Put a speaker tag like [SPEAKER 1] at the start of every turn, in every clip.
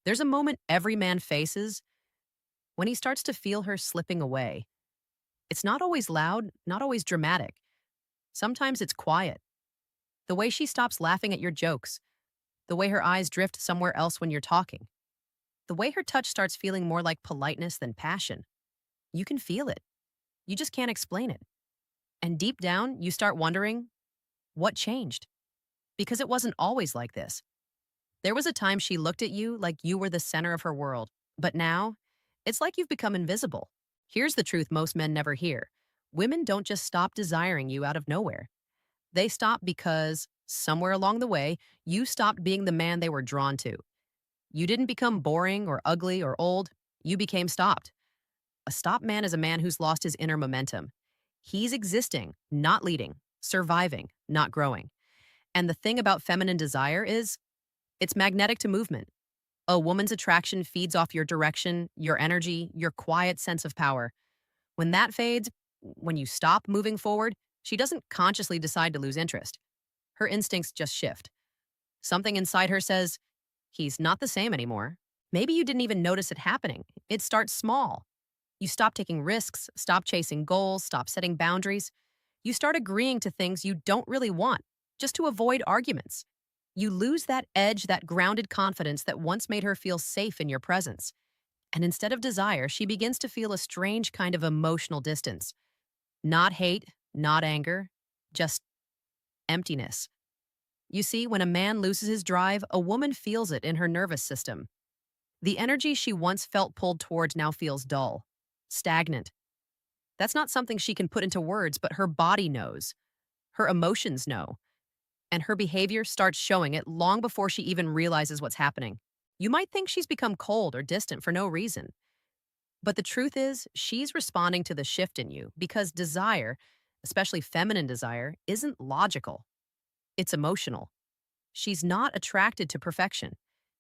[SPEAKER 1] There's a moment every man faces when he starts to feel her slipping away. It's not always loud, not always dramatic. Sometimes it's quiet. The way she stops laughing at your jokes, the way her eyes drift somewhere else when you're talking, the way her touch starts feeling more like politeness than passion. You can feel it. You just can't explain it. And deep down, you start wondering, what changed? Because it wasn't always like this. There was a time she looked at you like you were the center of her world, but now, it's like you've become invisible. Here's the truth most men never hear. Women don't just stop desiring you out of nowhere. They stop because, somewhere along the way, you stopped being the man they were drawn to. You didn't become boring or ugly or old, you became stopped. A stopped man is a man who's lost his inner momentum. He's existing, not leading, surviving, not growing. And the thing about feminine desire is, it's magnetic to movement. A woman's attraction feeds off your direction, your energy, your quiet sense of power. When that fades, when you stop moving forward, she doesn't consciously decide to lose interest. Her instincts just shift. Something inside her says, he's not the same anymore. Maybe you didn't even notice it happening. It starts small. You stop taking risks, stop chasing goals, stop setting boundaries. You start agreeing to things you don't really want, just to avoid arguments. You lose that edge, that grounded confidence that once made her feel safe in your presence. And instead of desire, she begins to feel a strange kind of emotional distance. Not hate, not anger, just emptiness. You see, when a man loses his drive, a woman feels it in her nervous system. The energy she once felt pulled towards now feels dull, stagnant. That's not something she can put into words, but her body knows. Her emotions know. And her behavior starts showing it long before she even realizes what's happening. You might think she's become cold or distant for no reason. But the truth is, she's responding to the shift in you because desire, especially feminine desire, isn't logical. It's emotional. She's not attracted to perfection.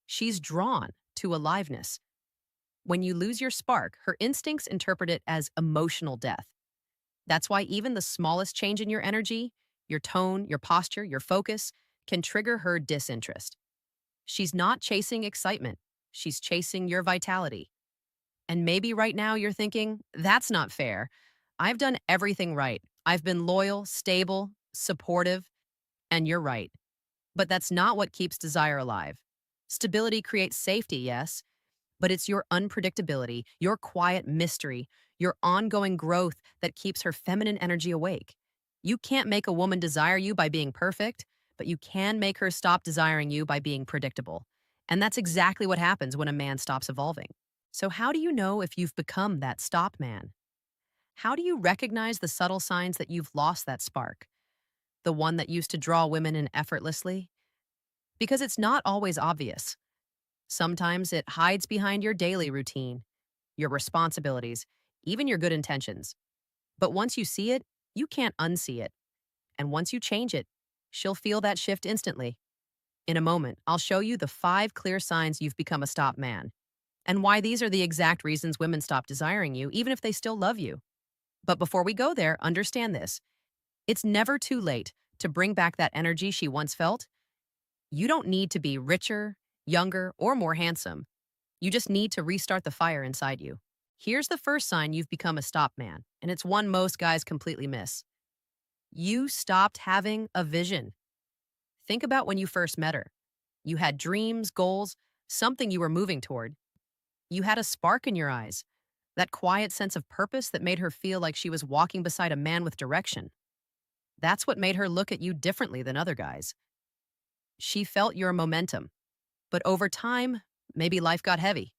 [SPEAKER 1] She's drawn to aliveness. When you lose your spark, her instincts interpret it as emotional death. That's why even the smallest change in your energy, your tone, your posture, your focus, can trigger her disinterest. She's not chasing excitement. She's chasing your vitality. And maybe right now you're thinking, that's not fair. I've done everything right. I've been loyal, stable, supportive, and you're right. But that's not what keeps desire alive. Stability creates safety, yes, but it's your unpredictability, your quiet mystery, your ongoing growth that keeps her feminine energy awake. You can't make a woman desire you by being perfect, but you can make her stop desiring you by being predictable. And that's exactly what happens when a man stops evolving. So, how do you know if you've become that stop man? How do you recognize the subtle signs that you've lost that spark? The one that used to draw women in effortlessly? Because it's not always obvious. Sometimes it hides behind your daily routine, your responsibilities, even your good intentions. But once you see it, you can't unsee it. And once you change it, she'll feel that shift instantly. In a moment, I'll show you the 5 clear signs you've become a stop man, and why these are the exact reasons women stop desiring you, even if they still love you. But before we go there, understand this. It's never too late to bring back that energy she once felt. You don't need to be richer, younger, or more handsome. You just need to restart the fire inside you. Here's the first sign you've become a stop man, and it's one most guys completely miss. You stopped having a vision. Think about when you first met her. You had dreams, goals, something you were moving toward. You had a spark in your eyes, that quiet sense of purpose that made her feel like she was walking beside a man with direction. That's what made her look at you differently than other guys. She felt your momentum. But over time, maybe life got heavy.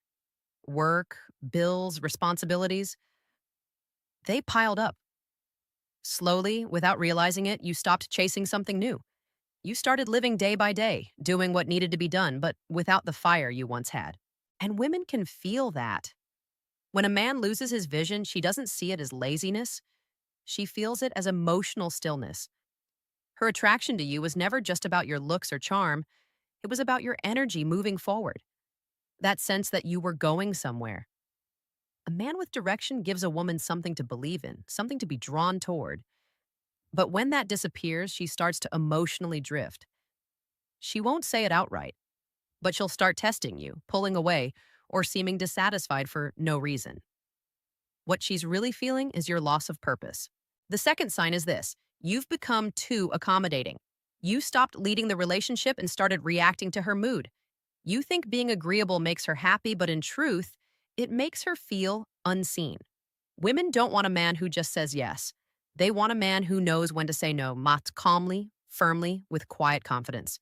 [SPEAKER 1] Work, bills, responsibilities, they piled up. Slowly, without realizing it, you stopped chasing something new. You started living day by day, doing what needed to be done, but without the fire you once had. And women can feel that. When a man loses his vision, she doesn't see it as laziness. She feels it as emotional stillness. Her attraction to you was never just about your looks or charm. It was about your energy moving forward. That sense that you were going somewhere. A man with direction gives a woman something to believe in, something to be drawn toward. But when that disappears, she starts to emotionally drift. She won't say it outright, but she'll start testing you, pulling away, or seeming dissatisfied for no reason. What she's really feeling is your loss of purpose. The second sign is this: you've become too accommodating. You stopped leading the relationship and started reacting to her mood. You think being agreeable makes her happy, but in truth, it makes her feel unseen. Women don't want a man who just says yes. They want a man who knows when to say no, calmly, firmly, with quiet confidence.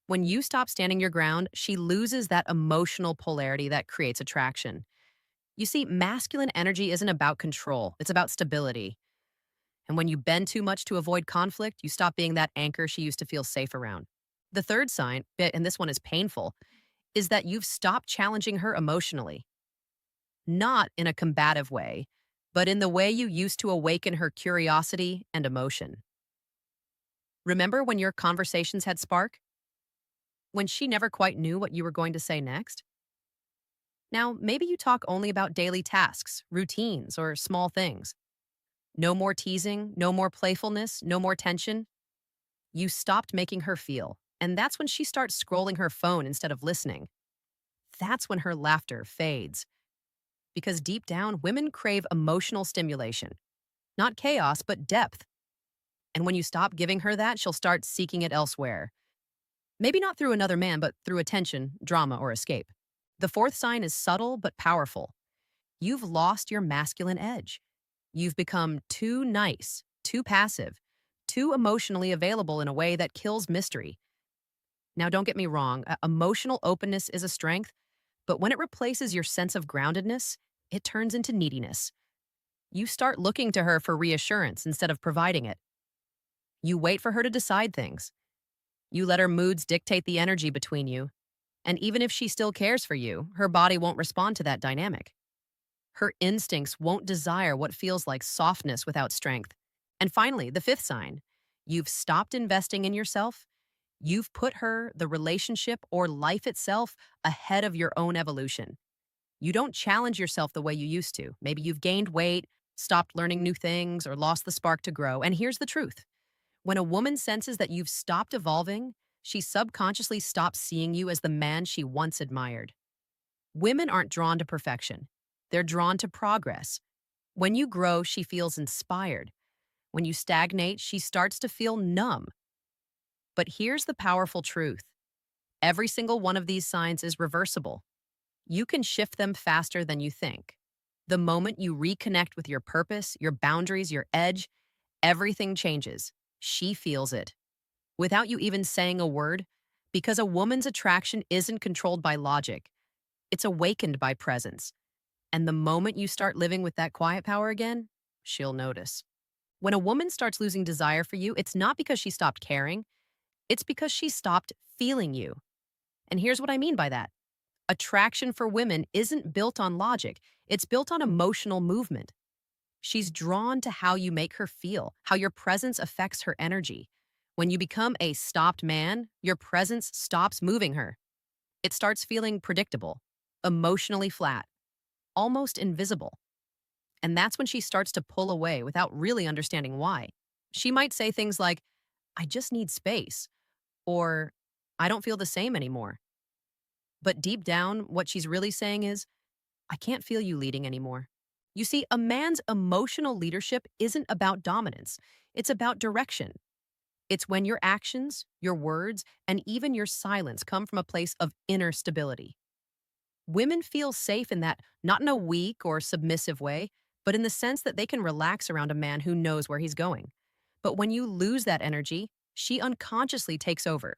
[SPEAKER 1] When you stop standing your ground, she loses that emotional polarity that creates attraction. You see, masculine energy isn't about control, it's about stability. And when you bend too much to avoid conflict, you stop being that anchor she used to feel safe around. The third sign, and this one is painful, is that you've stopped challenging her emotionally. Not in a combative way, but in the way you used to awaken her curiosity and emotion. Remember when your conversations had spark? When she never quite knew what you were going to say next? Now, maybe you talk only about daily tasks, routines, or small things. No more teasing, no more playfulness, no more tension. You stopped making her feel. And that's when she starts scrolling her phone instead of listening. That's when her laughter fades. Because deep down, women crave emotional stimulation. Not chaos, but depth. And when you stop giving her that, she'll start seeking it elsewhere. Maybe not through another man, but through attention, drama, or escape. The fourth sign is subtle but powerful. You've lost your masculine edge. You've become too nice, too passive, too emotionally available in a way that kills mystery. Now, don't get me wrong, emotional openness is a strength, but when it replaces your sense of groundedness, it turns into neediness. You start looking to her for reassurance instead of providing it. You wait for her to decide things. You let her moods dictate the energy between you. And even if she still cares for you, her body won't respond to that dynamic. Her instincts won't desire what feels like softness without strength. And finally, the fifth sign: you've stopped investing in yourself. You've put her, the relationship, or life itself ahead of your own evolution. You don't challenge yourself the way you used to. Maybe you've gained weight, stopped learning new things, or lost the spark to grow. And here's the truth: when a woman senses that you've stopped evolving, she subconsciously stops seeing you as the man she once admired. Women aren't drawn to perfection. They're drawn to progress. When you grow, she feels inspired. When you stagnate, she starts to feel numb. But here's the powerful truth: every single one of these signs is reversible. You can shift them faster than you think. The moment you reconnect with your purpose, your boundaries, your edge, everything changes. She feels it without you even saying a word, because a woman's attraction isn't controlled by logic. It's awakened by presence. And the moment you start living with that quiet power again, she'll notice. When a woman starts losing desire for you, it's not because she stopped caring, it's because she stopped feeling you. And here's what I mean by that: attraction for women isn't built on logic, it's built on emotional movement. She's drawn to how you make her feel, how your presence affects her energy. When you become a stopped man, your presence stops moving her. It starts feeling predictable, emotionally flat, almost invisible. And that's when she starts to pull away without really understanding why. She might say things like, "I just need space," or "I don't feel the same anymore." But deep down, what she's really saying is, "I can't feel you leading anymore." You see, a man's emotional leadership isn't about dominance, it's about direction. It's when your actions, your words, and even your silence come from a place of inner stability. Women feel safe in that, not in a weak or submissive way, but in the sense that they can relax around a man who knows where he's going. But when you lose that energy, she unconsciously takes over.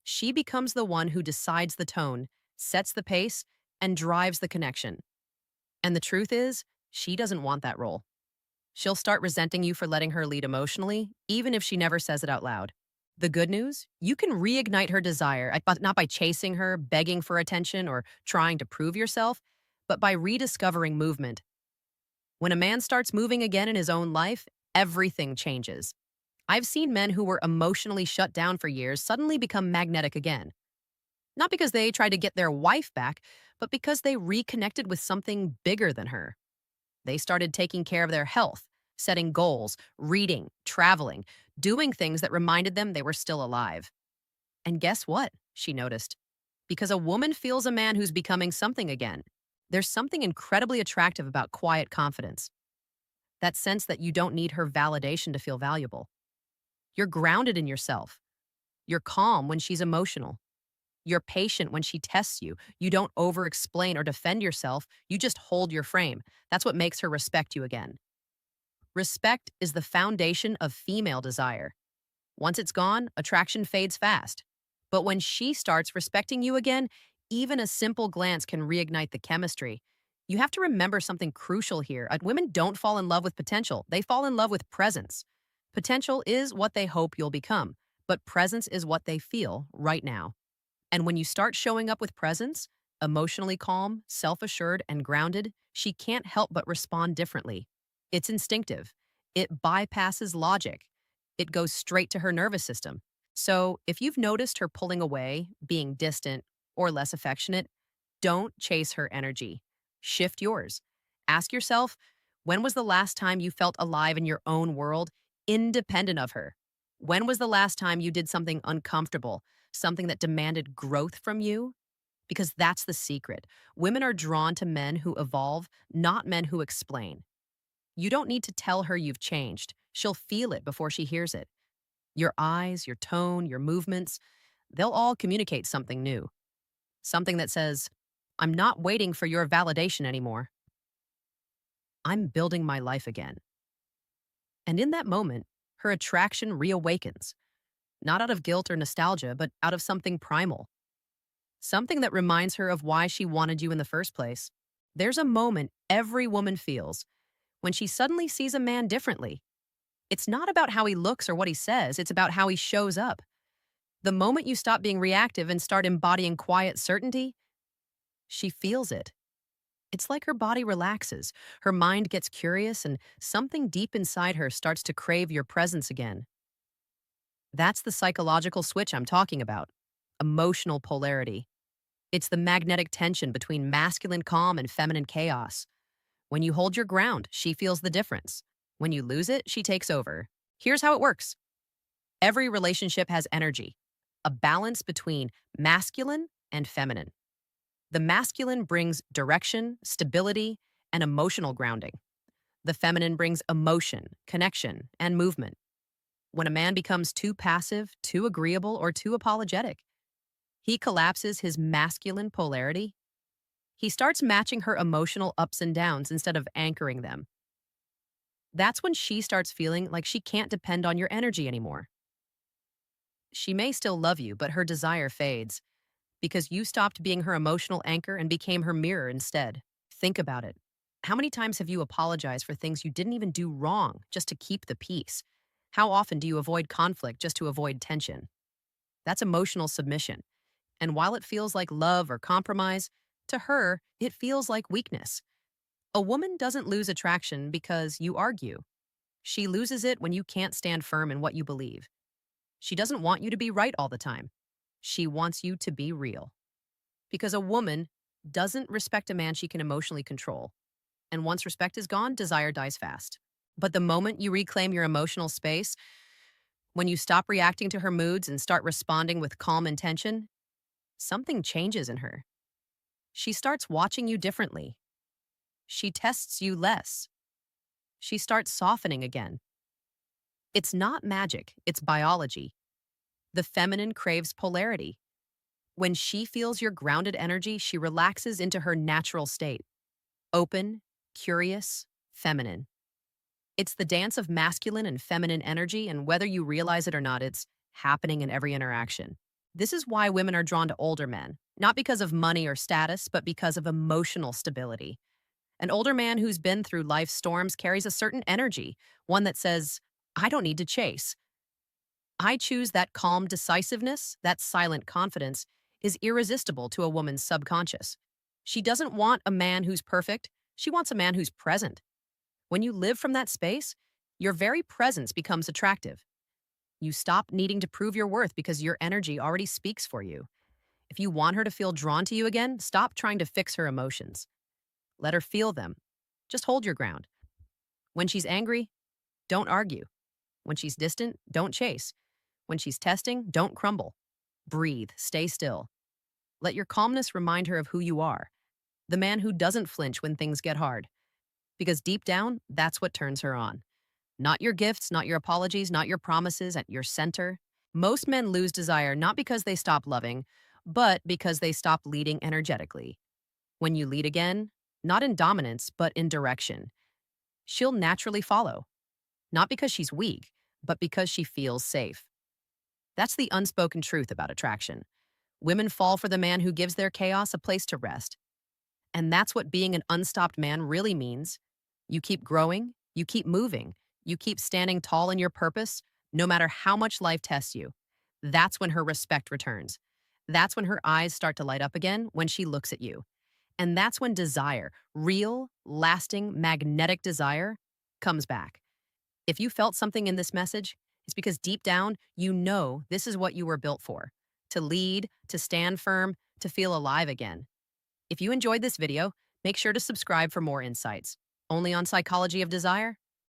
[SPEAKER 1] She becomes the one who decides the tone, sets the pace, and drives the connection. And the truth is, she doesn't want that role. She'll start resenting you for letting her lead emotionally, even if she never says it out loud. The good news? You can reignite her desire, but not by chasing her, begging for attention, or trying to prove yourself, but by rediscovering movement. When a man starts moving again in his own life, everything changes. I've seen men who were emotionally shut down for years suddenly become magnetic again. Not because they tried to get their wife back, but because they reconnected with something bigger than her. They started taking care of their health, setting goals, reading, traveling, doing things that reminded them they were still alive. And guess what? She noticed. Because a woman feels a man who's becoming something again. There's something incredibly attractive about quiet confidence, that sense that you don't need her validation to feel valuable. You're grounded in yourself. You're calm when she's emotional. You're patient when she tests you. You don't over explain or defend yourself. You just hold your frame. That's what makes her respect you again. Respect is the foundation of female desire. Once it's gone, attraction fades fast. But when she starts respecting you again, even a simple glance can reignite the chemistry. You have to remember something crucial here. Women don't fall in love with potential, they fall in love with presence. Potential is what they hope you'll become, but presence is what they feel right now. And when you start showing up with presence, emotionally calm, self assured, and grounded, she can't help but respond differently. It's instinctive, it bypasses logic, it goes straight to her nervous system. So if you've noticed her pulling away, being distant, or less affectionate, don't chase her energy. Shift yours. Ask yourself, when was the last time you felt alive in your own world, independent of her? When was the last time you did something uncomfortable, something that demanded growth from you? Because that's the secret. Women are drawn to men who evolve, not men who explain. You don't need to tell her you've changed. She'll feel it before she hears it. Your eyes, your tone, your movements, they'll all communicate something new. Something that says, I'm not waiting for your validation anymore. I'm building my life again. And in that moment, her attraction reawakens, not out of guilt or nostalgia, but out of something primal, something that reminds her of why she wanted you in the first place. There's a moment every woman feels when she suddenly sees a man differently. It's not about how he looks or what he says, it's about how he shows up. The moment you stop being reactive and start embodying quiet certainty, she feels it. It's like her body relaxes, her mind gets curious, and something deep inside her starts to crave your presence again. That's the psychological switch I'm talking about, emotional polarity. It's the magnetic tension between masculine calm and feminine chaos. When you hold your ground, she feels the difference. When you lose it, she takes over. Here's how it works. Every relationship has energy, a balance between masculine and feminine. The masculine brings direction, stability, and emotional grounding. The feminine brings emotion, connection, and movement. When a man becomes too passive, too agreeable, or too apologetic, he collapses his masculine polarity. He starts matching her emotional ups and downs instead of anchoring them. That's when she starts feeling like she can't depend on your energy anymore. She may still love you, but her desire fades because you stopped being her emotional anchor and became her mirror instead. Think about it. How many times have you apologized for things you didn't even do wrong just to keep the peace? How often do you avoid conflict just to avoid tension? That's emotional submission. And while it feels like love or compromise, to her, it feels like weakness. A woman doesn't lose attraction because you argue. She loses it when you can't stand firm in what you believe. She doesn't want you to be right all the time. She wants you to be real. Because a woman doesn't respect a man she can emotionally control. And once respect is gone, desire dies fast. But the moment you reclaim your emotional space, when you stop reacting to her moods and start responding with calm intention, something changes in her. She starts watching you differently. She tests you less. She starts softening again. It's not magic, it's biology. The feminine craves polarity. When she feels your grounded energy, she relaxes into her natural state. Open, curious, feminine. It's the dance of masculine and feminine energy, and whether you realize it or not, it's happening in every interaction. This is why women are drawn to older men, not because of money or status, but because of emotional stability. An older man who's been through life's storms carries a certain energy, one that says, I don't need to chase. I choose that calm decisiveness, that silent confidence, is irresistible to a woman's subconscious. She doesn't want a man who's perfect, she wants a man who's present. When you live from that space, your very presence becomes attractive. You stop needing to prove your worth because your energy already speaks for you. If you want her to feel drawn to you again, stop trying to fix her emotions. Let her feel them. Just hold your ground. When she's angry, don't argue. When she's distant, don't chase. When she's testing, don't crumble. Breathe, stay still. Let your calmness remind her of who you are, the man who doesn't flinch when things get hard. Because deep down, that's what turns her on. Not your gifts, not your apologies, not your promises at your center. Most men lose desire not because they stop loving, but because they stop leading energetically. When you lead again, not in dominance, but in direction, she'll naturally follow. Not because she's weak, but because she feels safe. That's the unspoken truth about attraction. Women fall for the man who gives their chaos a place to rest. And that's what being an unstopped man really means. You keep growing, you keep moving, you keep standing tall in your purpose, no matter how much life tests you. That's when her respect returns. That's when her eyes start to light up again when she looks at you. And that's when desire, real, lasting, magnetic desire, comes back. If you felt something in this message, it's because deep down, you know this is what you were built for: to lead, to stand firm, to feel alive again. If you enjoyed this video, make sure to subscribe for more insights. Only on Psychology of Desire.